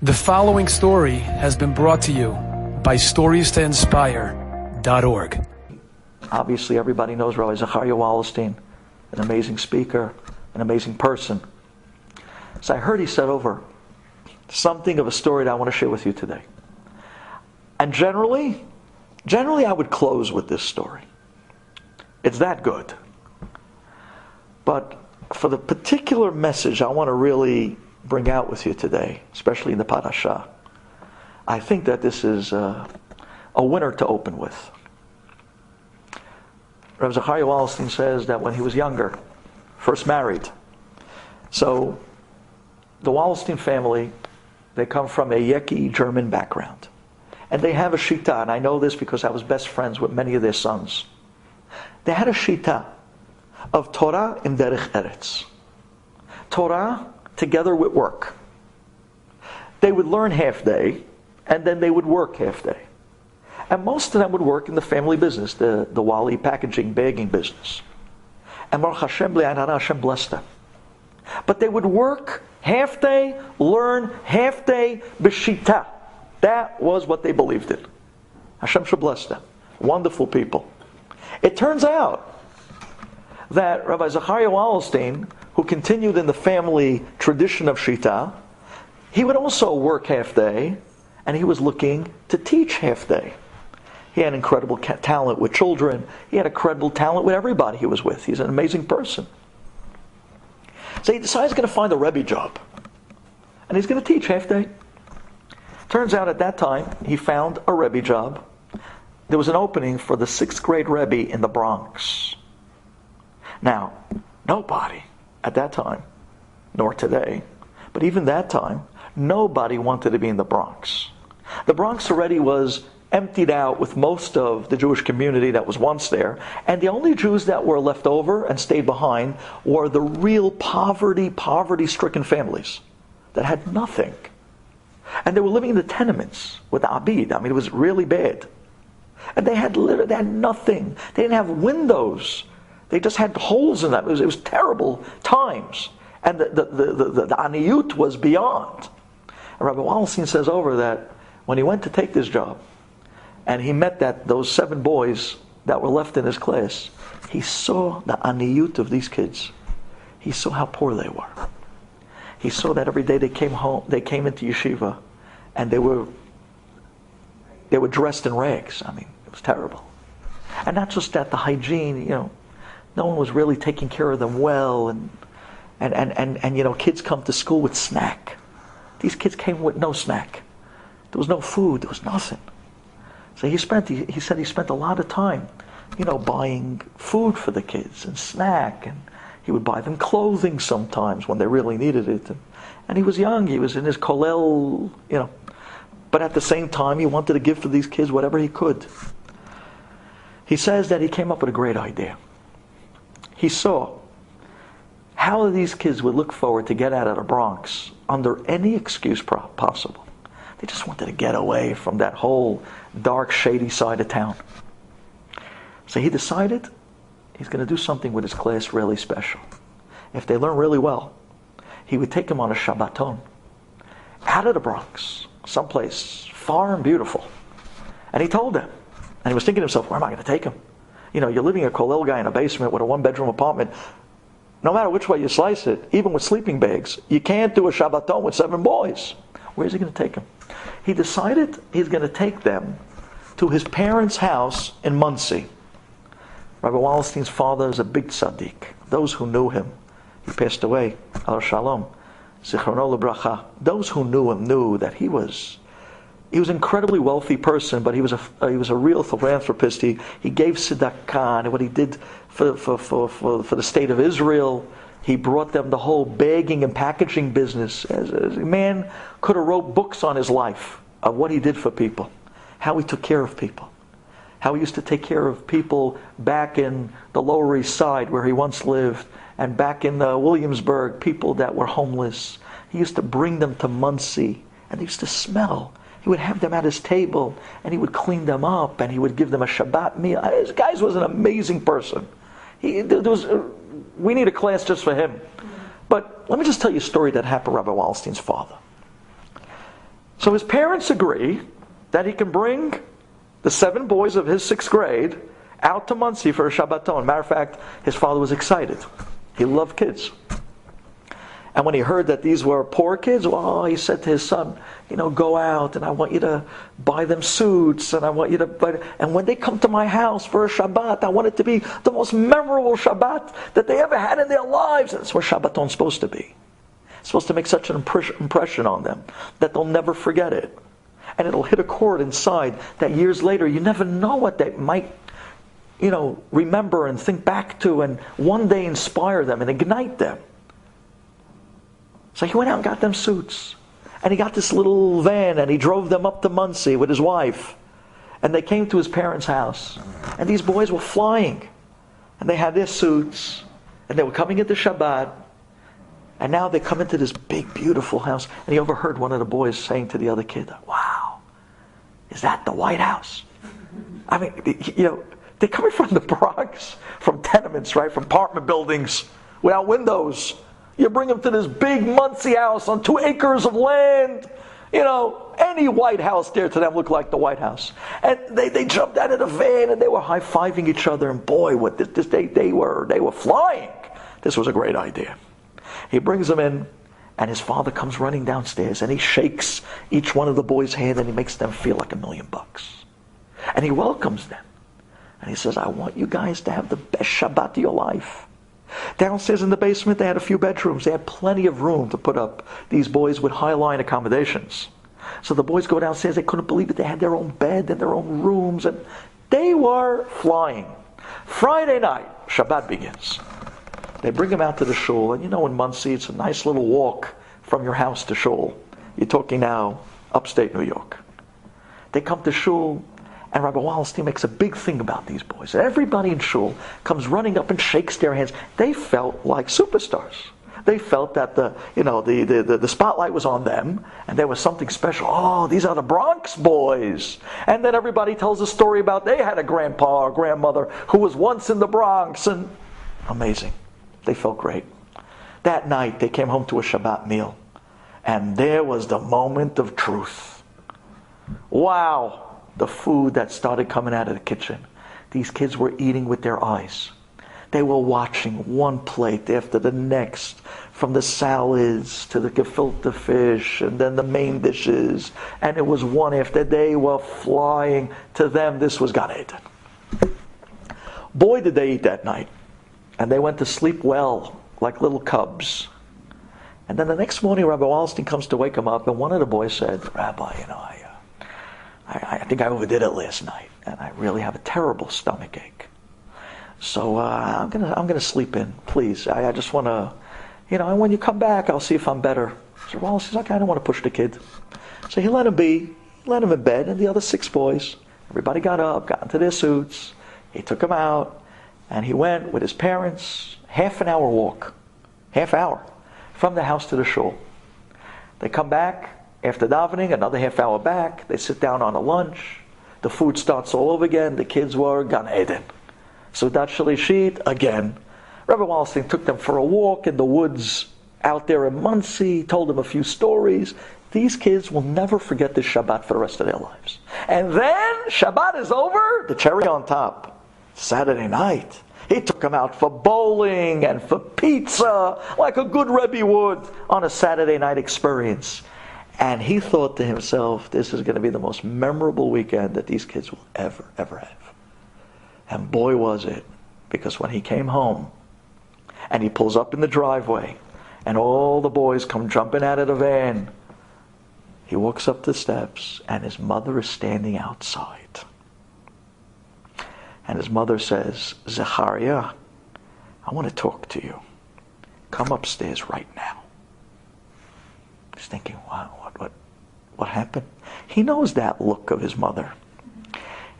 The following story has been brought to you by StoriesToInspire.org. Obviously, everybody knows Rabbi Zachariah Wallerstein, an amazing speaker, an amazing person. So I heard he said over something of a story that I want to share with you today. And generally I would close with this story. It's that good. But for the particular message I want to really bring out with you today, especially in the parasha, I think that this is a winner to open with. Rabbi Zachariah Wallerstein says that when he was younger, first married, so the Wallerstein family, they come from a Yeki German background. And they have a shita, and I know this because I was best friends with many of their sons. They had a shita of Torah in Derech Eretz. Torah together with work. They would learn half day, and then they would work half day. And most of them would work in the family business, the Wally packaging, bagging business. And Baruch Hashem, Hashem blessed them. But they would work half day, learn half day, b'shita. That was what they believed in. Hashem should bless them. Wonderful people. It turns out that Rabbi Zachariah Wallerstein, who continued in the family tradition of Shita, he would also work half day, and he was looking to teach half day. He had incredible talent with children. He had incredible talent with everybody he was with. He's an amazing person. So he decides he's going to find a Rabbi job, and he's going to teach half day. Turns out at that time, he found a Rabbi job. There was an opening for the 6th grade Rabbi in the Bronx. Now, nobody at that time, nor today, but even that time, nobody wanted to be in the Bronx. The Bronx already was emptied out with most of the Jewish community that was once there, and the only Jews that were left over and stayed behind were the real poverty-stricken families that had nothing. And they were living in the tenements with the Abid. I mean, it was really bad. And they had nothing. They didn't have windows. They just had holes in them. It was terrible times. And the aniyut was beyond. And Rabbi Wallerstein says over that when he went to take this job, and he met those 7 boys that were left in his class, he saw the aniyut of these kids. He saw how poor they were. He saw that every day they came into yeshiva, and they were dressed in rags. I mean, it was terrible. And not just that, the hygiene, no one was really taking care of them well, and kids come to school with snack. These kids came with no snack. There was no food, there was nothing. So he said he spent a lot of time, buying food for the kids and snack, and he would buy them clothing sometimes when they really needed it. And he was young, he was in his kollel, but at the same time he wanted to give to these kids whatever he could. He says that he came up with a great idea. He saw how these kids would look forward to get out of the Bronx under any excuse possible. They just wanted to get away from that whole dark, shady side of town. So he decided he's going to do something with his class really special. If they learn really well, he would take them on a Shabbaton out of the Bronx, someplace far and beautiful. And he told them, and he was thinking to himself, where am I going to take them? You're living a kollel guy in a basement with a 1-bedroom apartment. No matter which way you slice it, even with sleeping bags, you can't do a Shabbaton with 7 boys. Where's he going to take them? He decided he's going to take them to his parents' house in Muncie. Rabbi Wallerstein's father is a big tzaddik. Those who knew him, he passed away, al shalom, zichrono lebracha. Those who knew him knew that he was an incredibly wealthy person, but he was a real philanthropist. He gave tzedakah, and what he did for the state of Israel, he brought them the whole bagging and packaging business. As a man could have wrote books on his life of what he did for people, how he took care of people, how he used to take care of people back in the Lower East Side where he once lived, and back in Williamsburg, people that were homeless. He used to bring them to Muncie, and they used to smell. He would have them at his table, and he would clean them up, and he would give them a Shabbat meal. This guy was an amazing person. We need a class just for him. But let me just tell you a story that happened to Rabbi Wallerstein's father. So his parents agree that he can bring the 7 boys of his 6th grade out to Monsey for a Shabbaton. Matter of fact, his father was excited. He loved kids. And when he heard that these were poor kids, well, he said to his son, go out and I want you to buy them suits and I want you to buy, and when they come to my house for a Shabbat, I want it to be the most memorable Shabbat that they ever had in their lives. That's what Shabbaton's supposed to be. It's supposed to make such an impression on them that they'll never forget it. And it'll hit a chord inside that years later, you never know what they might, remember and think back to and one day inspire them and ignite them. So he went out and got them suits. And he got this little van and he drove them up to Monsey with his wife. And they came to his parents' house. And these boys were flying. And they had their suits. And they were coming into Shabbat. And now they come into this big, beautiful house. And he overheard one of the boys saying to the other kid, "Wow, is that the White House?" I mean, they're coming from the Bronx, from tenements, right? From apartment buildings without windows. You bring them to this big Monsey house on 2 acres of land. Any White House there to them looked like the White House. And they jumped out of the van and they were high-fiving each other. And boy, they were flying. This was a great idea. He brings them in, and his father comes running downstairs, and he shakes each one of the boys' hand, and he makes them feel like $1 million. And he welcomes them. And he says, "I want you guys to have the best Shabbat of your life." Downstairs in the basement, they had a few bedrooms. They had plenty of room to put up these boys with high-line accommodations. So the boys go downstairs. They couldn't believe it. They had their own bed and their own rooms, and they were flying. Friday night, Shabbat begins. They bring him out to the shul, and in Monsey, it's a nice little walk from your house to shul. You're talking now upstate New York. They come to shul, and Rabbi Wallerstein makes a big thing about these boys. Everybody in shul comes running up and shakes their hands. They felt like superstars. They felt that the spotlight was on them, and there was something special. Oh, these are the Bronx boys. And then everybody tells a story about they had a grandpa or grandmother who was once in the Bronx, and amazing. They felt great. That night, they came home to a Shabbat meal, and there was the moment of truth. Wow. The food that started coming out of the kitchen. These kids were eating with their eyes. They were watching one plate after the next, from the salads to the gefilte fish and then the main dishes. And it was one after they were flying. To them, this was Gan Eden. Boy, did they eat that night. And they went to sleep well, like little cubs. And then the next morning, Rabbi Wallerstein comes to wake them up, and one of the boys said, "Rabbi, I think I overdid it last night, and I really have a terrible stomach ache. So I'm gonna sleep in, please. I just want to, and when you come back, I'll see if I'm better." So Wallace says, "Okay, I don't want to push the kid." So he let him be, let him in bed, and the other 6 boys, everybody got up, got into their suits. He took them out, and he went with his parents, half an hour walk, from the house to the shul. They come back. After davening, another half hour back, they sit down on a lunch. The food starts all over again. The kids were Gan Eden. Sudat Shalishit again. Rabbi Wallerstein took them for a walk in the woods out there in Monsey, told them a few stories. These kids will never forget this Shabbat for the rest of their lives. And then Shabbat is over, the cherry on top. Saturday night, he took them out for bowling and for pizza, like a good Rabbi would on a Saturday night experience. And he thought to himself, this is going to be the most memorable weekend that these kids will ever have. And boy was it, because when he came home, and he pulls up in the driveway, and all the boys come jumping out of the van, he walks up the steps, and his mother is standing outside. And his mother says, "Zechariah, I want to talk to you. Come upstairs right now." He's thinking, wow, what happened? He knows that look of his mother.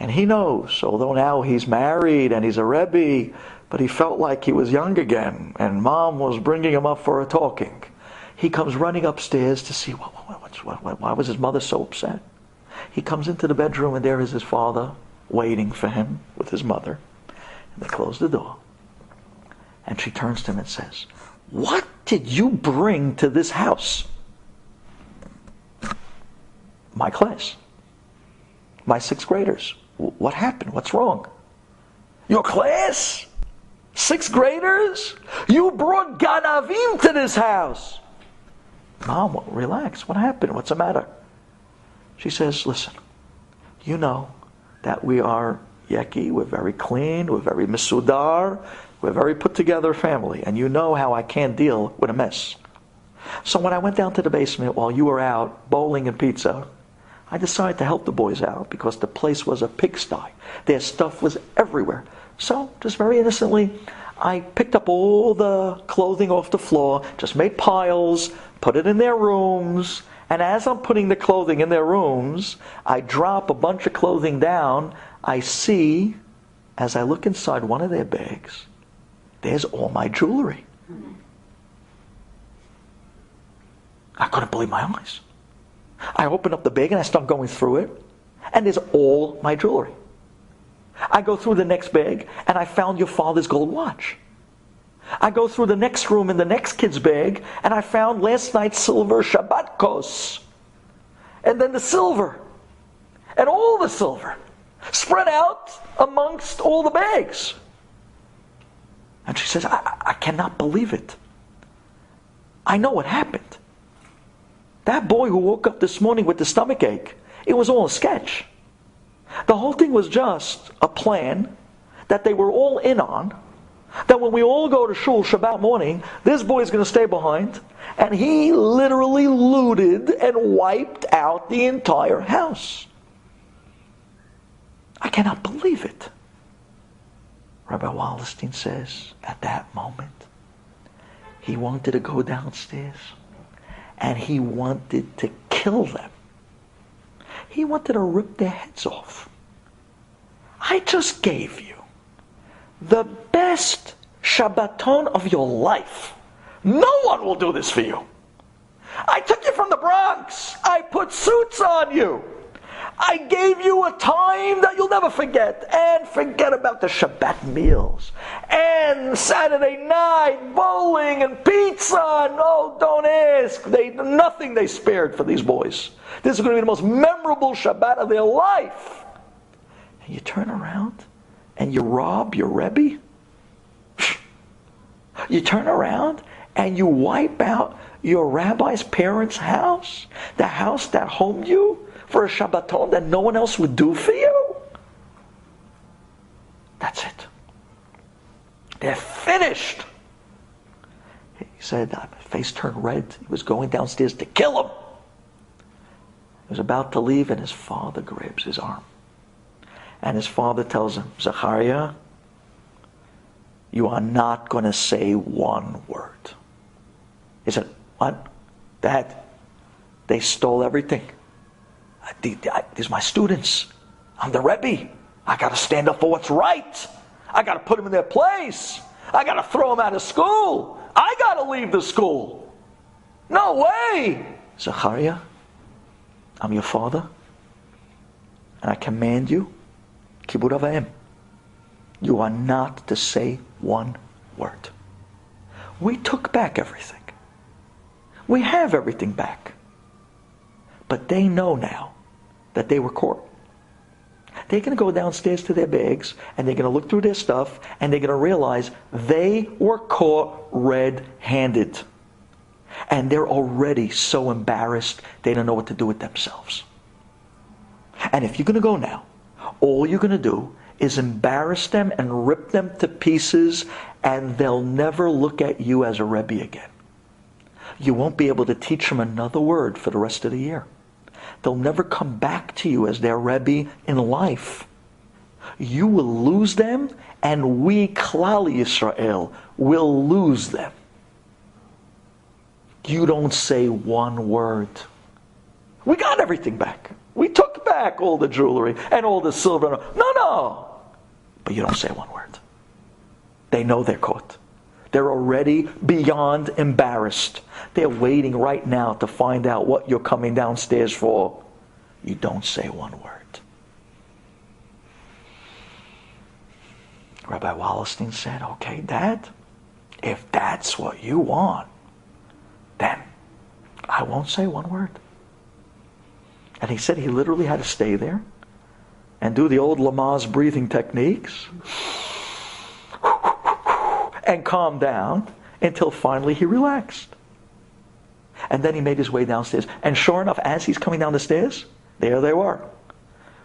And he knows, although now he's married and he's a Rebbe, but he felt like he was young again, and Mom was bringing him up for a talking. He comes running upstairs to see, why was his mother so upset? He comes into the bedroom, and there is his father waiting for him with his mother. And they close the door. And she turns to him and says, "What did you bring to this house?" My class. My sixth graders. What happened? What's wrong? Your class? Sixth graders? You brought Ganavim to this house. Mom, relax. What happened? What's the matter? She says, listen, you know that we are Yeki, we're very clean, we're very misudar, we're a very put together family, and you know how I can't deal with a mess. So when I went down to the basement while you were out bowling and pizza, I decided to help the boys out because the place was a pigsty. Their stuff was everywhere. So, just very innocently, I picked up all the clothing off the floor, just made piles, put it in their rooms, and as I'm putting the clothing in their rooms, I drop a bunch of clothing down. I see, as I look inside one of their bags, there's all my jewelry. I couldn't believe my eyes. I open up the bag and I start going through it, and there's all my jewelry. I go through the next bag and I found your father's gold watch. I go through the next room in the next kid's bag and I found last night's silver Shabbat kos. And then the silver. And all the silver. Spread out amongst all the bags. And she says, I cannot believe it. I know what happened. That boy who woke up this morning with the stomach ache, it was all a sketch. The whole thing was just a plan that they were all in on, that when we all go to shul Shabbat morning, this boy's going to stay behind, and he literally looted and wiped out the entire house. I cannot believe it. Rabbi Wallerstein says, at that moment, he wanted to go downstairs, and he wanted to kill them. He wanted to rip their heads off. I just gave you the best Shabbaton of your life. No one will do this for you. I took you from the Bronx. I put suits on you. I gave you a time that you'll never forget. And forget about the Shabbat meals. And Saturday night, bowling and pizza. No, don't ask. Nothing they spared for these boys. This is going to be the most memorable Shabbat of their life. And you turn around and you rob your Rebbe? You turn around and you wipe out your rabbi's parents' house? The house that homed you for a Shabbaton that no one else would do for you? That's it. They're finished. He said, his face turned red. He was going downstairs to kill him. He was about to leave and his father grabs his arm. And his father tells him, Zachariah, you are not going to say one word. He said, what? Dad, they stole everything. These are my students. I'm the Rebbe. I got to stand up for what's right. I got to put them in their place. I got to throw them out of school. I got to leave the school. No way. Zachariah, I'm your father, and I command you, Kibud Avayim, you are not to say one word. We took back everything. We have everything back. But they know now that they were caught. They're going to go downstairs to their bags, and they're going to look through their stuff, and they're going to realize they were caught red-handed. And they're already so embarrassed, they don't know what to do with themselves. And if you're going to go now, all you're going to do is embarrass them and rip them to pieces, and they'll never look at you as a Rebbe again. You won't be able to teach them another word for the rest of the year. They'll never come back to you as their Rebbe in life. You will lose them, and we, Klal Yisrael, will lose them. You don't say one word. We got everything back. We took back all the jewelry and all the silver. No. But you don't say one word. They know they're caught. They're already beyond embarrassed. They're waiting right now to find out what you're coming downstairs for. You don't say one word. Rabbi Wallerstein said, okay, Dad, if that's what you want, then I won't say one word. And he said he literally had to stay there and do the old Lamaze breathing techniques and calm down until finally he relaxed. And then he made his way downstairs. And sure enough, as he's coming down the stairs, there they were.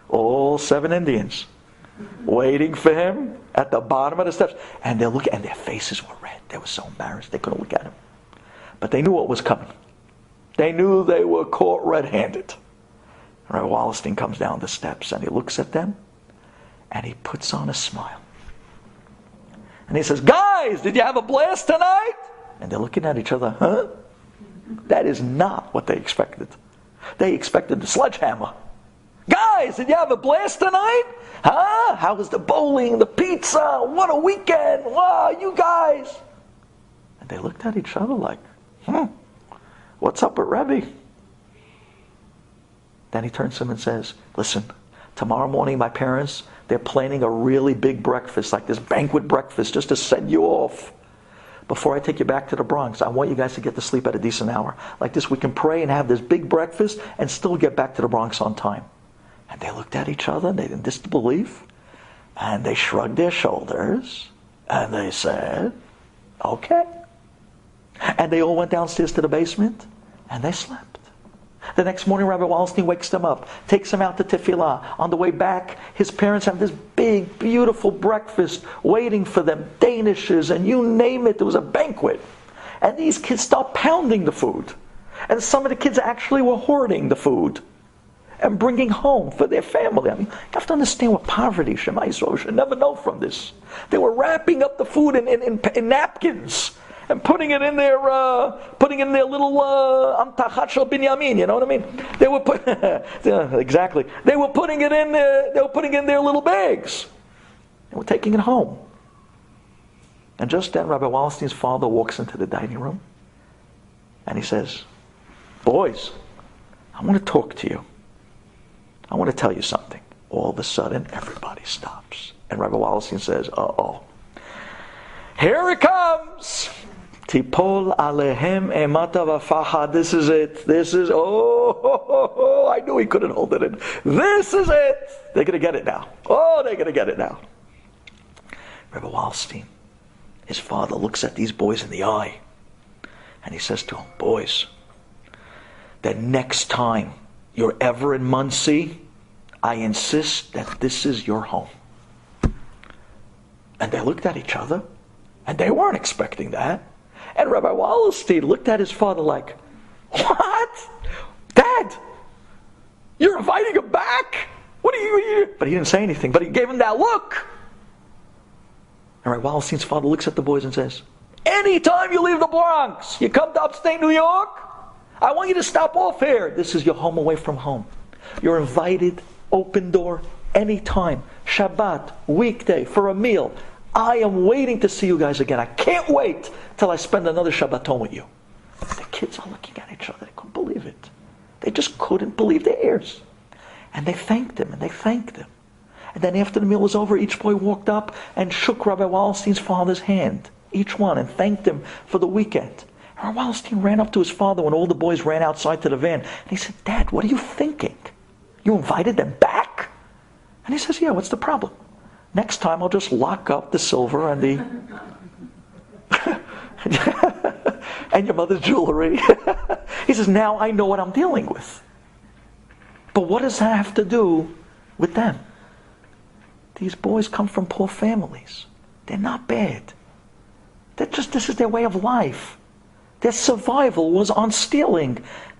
All 7 Indians waiting for him at the bottom of the steps. And they're looking, and their faces were red. They were so embarrassed they couldn't look at him. But they knew what was coming. They knew they were caught red-handed. Rabbi Wallerstein comes down the steps and he looks at them and he puts on a smile. And he says, "Guys, did you have a blast tonight?" And they're looking at each other, huh? That is not what they expected. They expected the sledgehammer. "Guys, did you have a blast tonight? Huh? How was the bowling, the pizza? What a weekend. Wow, you guys." And they looked at each other like, what's up with Rabbi? Then he turns to him and says, "Listen, tomorrow morning my parents, they're planning a really big breakfast, like this banquet breakfast, just to send you off. Before I take you back to the Bronx, I want you guys to get to sleep at a decent hour. Like this, we can pray and have this big breakfast and still get back to the Bronx on time." And they looked at each other, and they didn't disbelieve, and they shrugged their shoulders, and they said, "Okay." And they all went downstairs to the basement, and they slept. The next morning, Rabbi Wallerstein wakes them up, takes them out to tefillah. On the way back, his parents have this big, beautiful breakfast waiting for them, danishes, and you name it, it was a banquet. And these kids start pounding the food. And some of the kids actually were hoarding the food and bringing home for their family. I mean, you have to understand what poverty, Shema Yisrael, should never know from this. They were wrapping up the food in napkins and putting it in their little amtachat shel binyamin. You know what I mean? They were exactly. They were putting it in. They were putting it in their little bags. They were taking it home. And just then, Rabbi Wallerstein's father walks into the dining room, and he says, "Boys, I want to talk to you. I want to tell you something." All of a sudden, everybody stops, and Rabbi Wallerstein says, "Uh-oh. Here it comes. Tipol alehem emata v'fahad." This is it. This is, I knew he couldn't hold it in. This is it. They're going to get it now. Oh, they're going to get it now. Rabbi Wallerstein, his father, looks at these boys in the eye, and he says to them, "Boys, the next time you're ever in Muncie, I insist that this is your home." And they looked at each other, and they weren't expecting that. And Rabbi Wallerstein looked at his father like, "What? Dad, you're inviting him back? What are you?" But he didn't say anything, but he gave him that look. And Rabbi Wallerstein's father looks at the boys and says, "Anytime you leave the Bronx, you come to upstate New York, I want you to stop off here. This is your home away from home. You're invited, open door, anytime, Shabbat, weekday, for a meal. I am waiting to see you guys again. I can't wait till I spend another Shabbaton with you." The kids are looking at each other. They couldn't believe it. They just couldn't believe their ears. And they thanked him, and they thanked him. And then after the meal was over, each boy walked up and shook Rabbi Wallerstein's father's hand, each one, and thanked him for the weekend. And Rabbi Wallerstein ran up to his father when all the boys ran outside to the van. And he said, "Dad, what are you thinking? You invited them back?" And he says, "Yeah, what's the problem? Next time I'll just lock up the silver and the and your mother's jewelry." He says, "Now I know what I'm dealing with." But what does that have to do with them? These boys come from poor families. They're not bad. This is their way of life. Their survival was on stealing.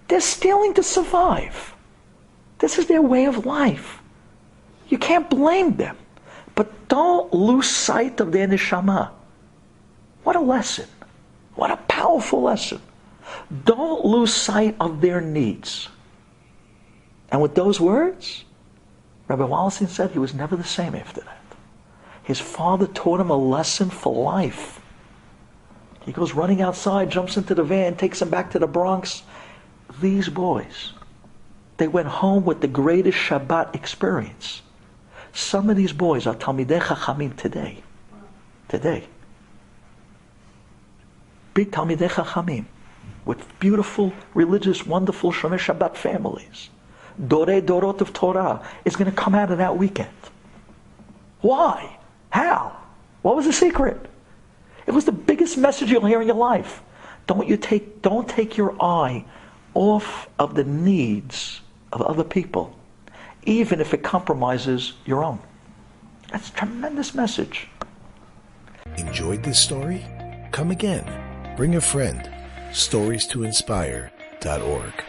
They're stealing to survive. This is their way of life. You can't blame them. But don't lose sight of their neshama. What a lesson. What a powerful lesson. Don't lose sight of their needs. And with those words, Rabbi Wallerstein said he was never the same after that. His father taught him a lesson for life. He goes running outside, jumps into the van, takes him back to the Bronx. These boys, they went home with the greatest Shabbat experience. Some of these boys are Talmidei Chachamim today. Today. Big Talmidei Chachamim with beautiful, religious, wonderful Shomei Shabbat families. Dorei Dorot of Torah, is going to come out of that weekend. Why? How? What was the secret? It was the biggest message you'll hear in your life. Don't take your eye off of the needs of other people, even if it compromises your own. That's a tremendous message. Enjoyed this story? Come again. Bring a friend. StoriesToInspire.org